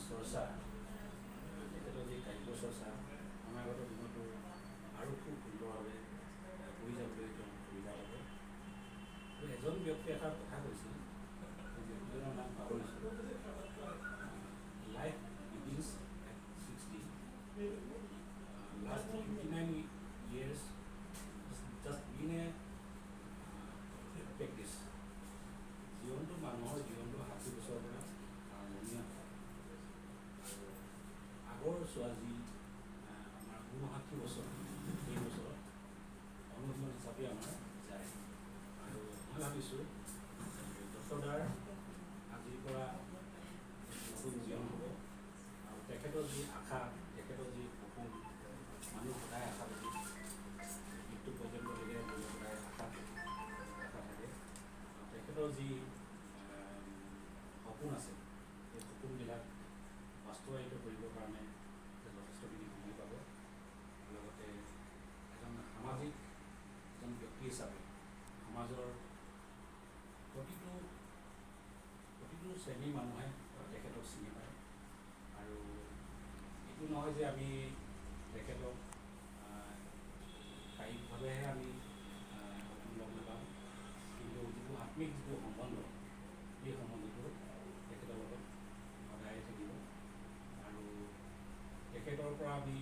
চৰ্চা, তেখেতৰ যি কাব্য চৰ্চা অনাগত দিনতো আৰু খুব সুন্দৰভাৱে কৰি যাবলৈ তেওঁ সুবিধা পাব। আৰু এজন ব্যক্তিয়ে এটা কথা কৈছিল, ব্যক্তিজনৰ নাম পাহৰিছোঁ, life begins at 60, last 59 years just been a practice. জীৱনটো মানুহৰ জীৱনটো 60 বছৰৰ পৰা আৰম্ভণীয় হয়। আৰু আগৰ চোৱা যি আমাৰ 59 বছৰ, সেই বছৰত অনুশীলন হিচাপে আমাৰ যায়। আৰু মই ভাবিছোঁ ডক্টৰদাৰ আজিৰ পৰা নতুন জীৱন হ'ব। আৰু তেখেতৰ যি আশা, তেখেতৰ যি সপোন, মানুহ সদায় আশাবাদী, মৃত্যু পৰ্যন্তলৈকে মানুহ সদায় আশা থাকে। তেখেতৰ যি সপোন আছে, সেই সপোনবিলাক বাস্তৱায়িত কৰিবৰ কাৰণে যথেষ্টখিনি সময় পাব। লগতে এজন সামাজিক এজন ব্যক্তি হিচাপে সমাজৰ প্ৰতিটো শ্ৰেণীৰ মানুহে তেখেতক চিনি পায়। আৰু এইটো নহয় যে আমি তেখেতক শাৰীৰিকভাৱেহে আমি লগ নাপাওঁ, কিন্তু যিটো আত্মিক যিটো সম্বন্ধ, সেই সম্বন্ধটো তেখেতৰ লগত সদায় থাকিব। আৰু তেখেতৰ পৰা আমি